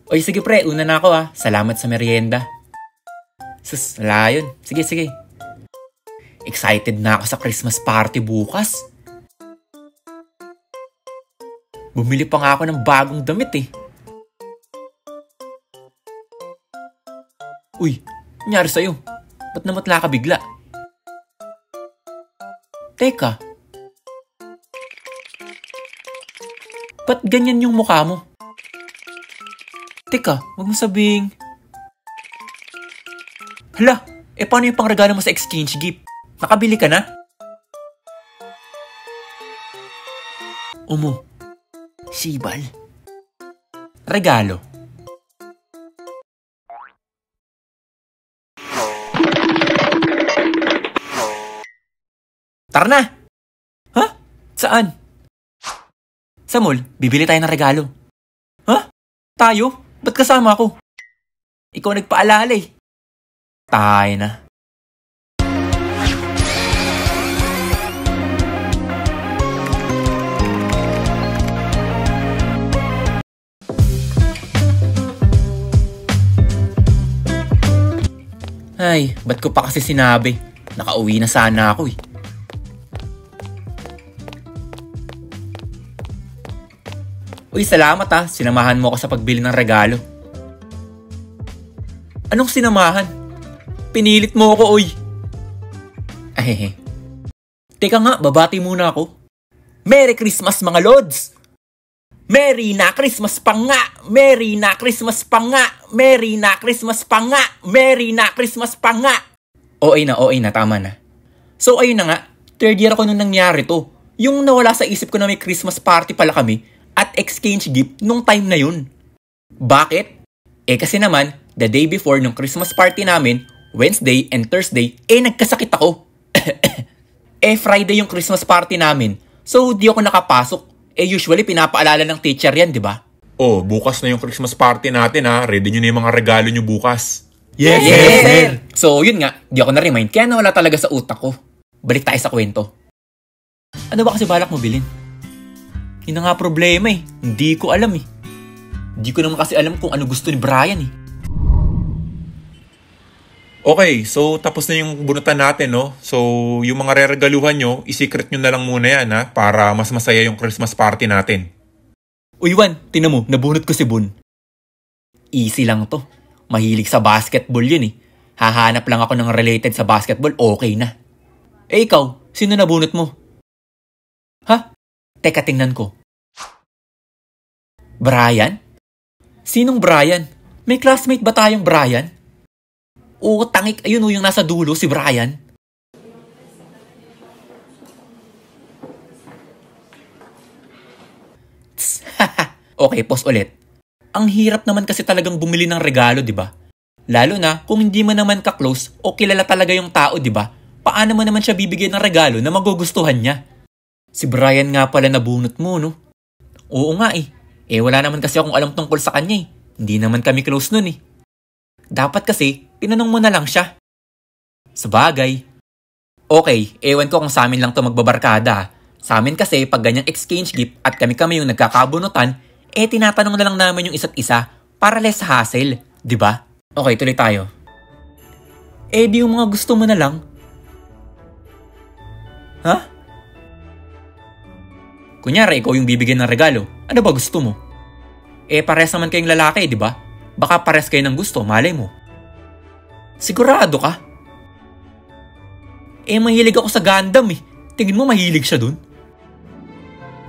Oy, sige pre, una na ako Salamat sa merienda. Sus, wala yun. Sige, sige. Excited na ako sa Christmas party bukas. Bumili pa nga ako ng bagong damit Uy, nangyari sa'yo? Ba't namatla ka bigla? Teka. Ba't ganyan yung mukha mo? Teka, wag mo sabing... Hala, paano yung pangregalo mo sa exchange gift? Nakabili ka na? Umo. Sibal. Regalo. Tara na! Ha? Saan? Sa mall, bibili tayo ng regalo. Ha? Tayo? Ba't kasama ako? Ikaw nagpaalala Tayo na. Ay, ba't ko pa kasi sinabi? Nakauwi na sana ako Uy, salamat Sinamahan mo ako sa pagbili ng regalo. Anong sinamahan? Pinilit mo ako, uy. Ay, teka nga, babati muna ako. Merry Christmas mga Lods! Merry na Christmas pa nga! Merry na Christmas pa nga! Merry na Christmas pa nga! Merry na Christmas pa nga! Okay na, tama na. So ayun na nga, third year ako nung nangyari to. Yung nawala sa isip ko na may Christmas party pala kami at exchange gift nung time na yun. Bakit? Kasi naman, the day before nung Christmas party namin, Wednesday and Thursday, nagkasakit ako. Friday yung Christmas party namin. So, di ako nakapasok. Usually, pinapaalala ng teacher yan, di ba? Oh, bukas na yung Christmas party natin Ready nyo na yung mga regalo nyo bukas. Yes, sir! So, yun nga, di ako na-remind. Kaya nawala talaga sa utak ko. Balik tayo sa kwento. Ano ba kasi balak mo bilhin? Yun na nga problema Hindi ko alam Hindi ko naman kasi alam kung ano gusto ni Brian Okay, so tapos na yung bunutan natin, no? So, yung mga reregaluhan nyo, i-secret nyo na lang muna yan, para mas masaya yung Christmas party natin. Uy, Juan, tinan mo, nabunot ko si Bun. Easy lang to. Mahilig sa basketball yun Hahanap lang ako ng related sa basketball, okay na. Ikaw, sino nabunot mo? Ha? Teka, tingnan ko. Brian? Sinong Brian? May classmate ba tayong Brian? Oo, tangik. Ayun yung nasa dulo, si Brian. Okay, pause ulit. Ang hirap naman kasi talagang bumili ng regalo, di ba? Lalo na kung hindi mo naman ka-close o kilala talaga yung tao, di ba? Paano mo naman siya bibigyan ng regalo na magugustuhan niya? Si Brian nga pala nabunot mo, no? Oo nga wala naman kasi akong alam tungkol sa kanya Hindi naman kami close nun Dapat kasi, tinanong mo na lang siya. Sabagay. Okay, ewan ko kung sa amin lang to magbabarkada. Sa amin kasi, pag ganyang exchange gift at kami-kami yung nagkakabunutan, tinatanong na lang namin yung isa't isa para less hassle, di ba? Okay, tuloy tayo. Di yung mga gusto mo na lang. Ha? Kunyari, ikaw yung bibigyan ng regalo. Ano ba gusto mo? Pares naman kayong lalaki, di ba? Baka pares kayo ng gusto, malay mo. Sigurado ka? Mahilig ako sa Gundam Tingin mo mahilig siya dun?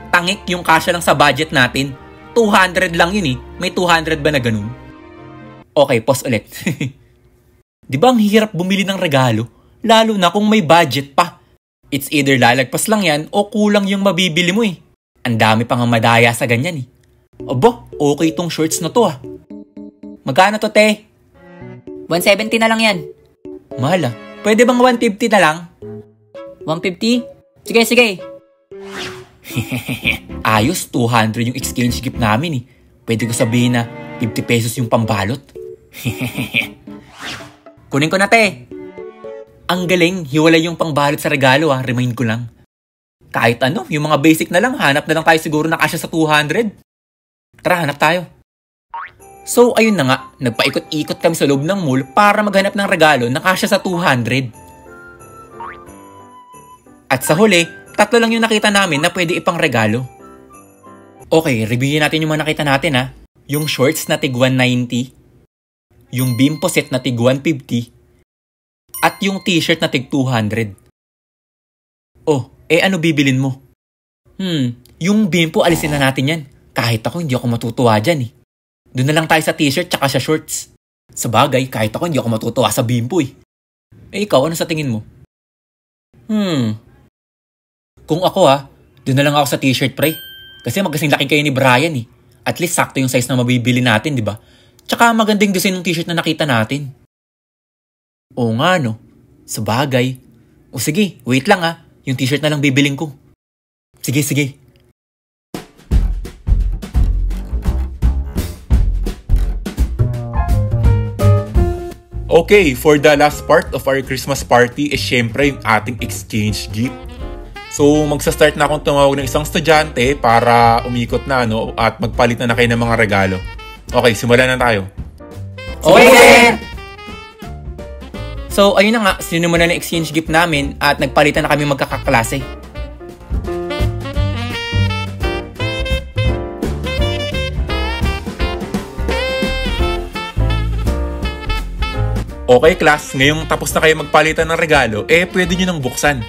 Tangik yung kasya lang sa budget natin. 200 lang yun May 200 ba na ganun? Okay, pause ulit. Di ba ang hirap bumili ng regalo? Lalo na kung may budget pa. It's either lalagpas lang yan o kulang yung mabibili mo Ang dami pang madaya sa ganyan Aba, okay tong shorts na to Magkano to, te? 170 na lang yan. Mahal Pwede bang 150 na lang? 150? Sige. Ayos, 200 yung exchange gift namin Pwede ko sabihin na 50 pesos yung pambalot. Kunin ko na, te. Ang galing, hiwalay yung pangbalot sa regalo remind ko lang. Kahit yung mga basic na lang, hanap na lang tayo siguro na kasya sa 200. Tara, hanap tayo. So ayun na nga, nagpaikot-ikot kami sa loob ng mall para maghanap ng regalo na kasya sa 200. At sa huli, 3 lang yung nakita namin na pwede ipang regalo. Okay, reviewin natin yung mga nakita natin ha. Yung shorts na tig 190, yung bimpo set na tig 150, at yung t-shirt na tig 200. Oh, ano bibilin mo? Yung bimpo alisin na natin yan. Kahit ako hindi ako matutuwa dyan eh. Doon na lang tayo sa t-shirt tsaka sa shorts. Sa bagay, kahit ako hindi ako matutuwa sa bimpo eh. Ikaw, ano sa tingin mo? Kung ako doon na lang ako sa t-shirt pre. Kasi magkasing laki kayo ni Brian eh. At least sakto yung size na mabibili natin, di ba? Tsaka magandang design ng t-shirt na nakita natin. Oo nga no. Sa bagay. O sige, wait lang yung t-shirt na lang bibiling ko. Sige. Okay, for the last part of our Christmas party is syempre yung ating exchange gift. So, magsa-start na akong tumawag ng isang estudyante para umikot na at magpalit na kayo ng mga regalo. Okay, simulan na tayo. Okay, sir! So, ayun na nga, sinimula na exchange gift namin at nagpalitan na kami magkakaklase. Okay, class, ngayong tapos na kayo magpalitan ng regalo, pwede nyo nang buksan.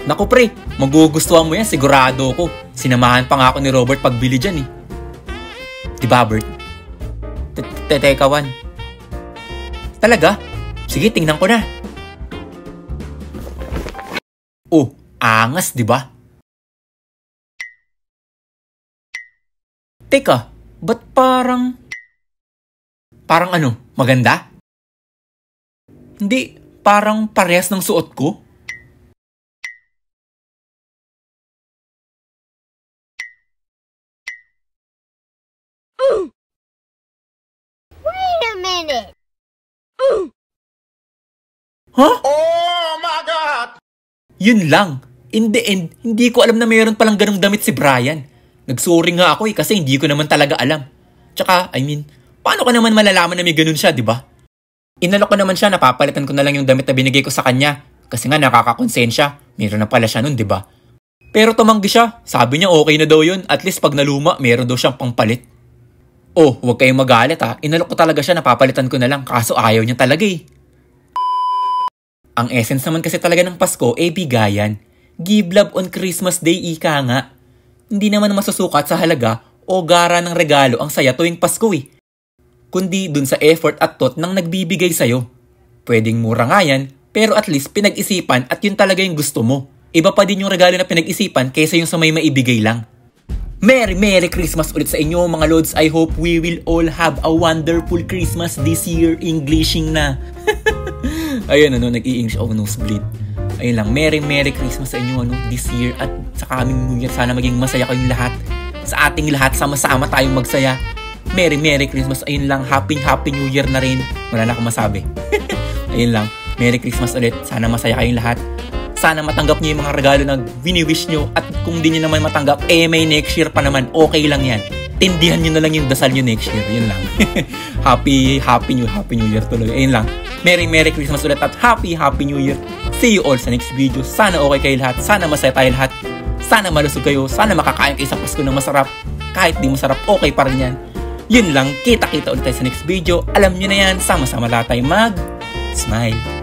Naku pre, magugustuhan mo yan, sigurado ko. Sinamahan pa nga ako ni Robert pagbili dyan eh. Diba Bert? Teka, Juan. Talaga? Sige, tingnan ko na. Oh, angas, diba? Teka, ba't parang ano, maganda? Hindi, parang parehas ng suot ko. Wait a minute. Huh? Oh my God! Yun lang. In the end, hindi ko alam na mayroon palang ganung damit si Brian. Nagsorry nga ako kasi hindi ko naman talaga alam. Tsaka, paano ka naman malalaman na may ganun siya, di ba? Inalok ko naman siya, napapalitan ko na lang yung damit na binigay ko sa kanya. Kasi nga nakakakonsensya, meron na pala siya nun, di ba? Pero tumanggi siya, sabi niya okay na daw yun, at least pag naluma, meron daw siyang pangpalit. Oh, huwag kayong magalit inalok ko talaga siya, napapalitan ko na lang, kaso ayaw niya talaga eh. Ang essence naman kasi talaga ng Pasko bigayan. Give love on Christmas Day, ika nga. Hindi naman masusukat sa halaga o gara ng regalo ang saya tuwing Pasko eh. Kundi dun sa effort at thought ng nagbibigay sa'yo. Pwedeng mura nga yan, pero at least pinag-isipan at yun talaga yung gusto mo. Iba pa din yung regalo na pinag-isipan kaysa yung sa may maibigay lang. Merry Christmas ulit sa inyo mga Lods. I hope we will all have a wonderful Christmas this year. Englishing na. Ayun nag-i-English ako nosebleed. Ayun lang, Merry Christmas sa inyo this year at sa kaming New Year. Sana maging masaya kayong lahat. Sa ating lahat, sama-sama tayong magsaya. Merry Christmas. Ayun lang, Happy New Year na rin. Wala na akong masabi. Ayun lang, Merry Christmas ulit. Sana masaya kayong lahat. Sana matanggap niyo yung mga regalo na wini-wish nyo. At kung di nyo naman matanggap, may next year pa naman. Okay lang yan. Tindihan nyo na lang yung dasal nyo next year. Yun lang. Happy New Year tuloy. Ayun lang. Merry Christmas ulit at Happy New Year. See you all sa next video. Sana okay kayo lahat. Sana masaya tayo lahat. Sana malusog kayo. Sana makakain kayo sa Pasko ng masarap. Kahit di masarap, okay pa rin yan. Yun lang. Kita ulit tayo sa next video. Alam nyo na yan. Sama-sama lahat tayo mag-smile.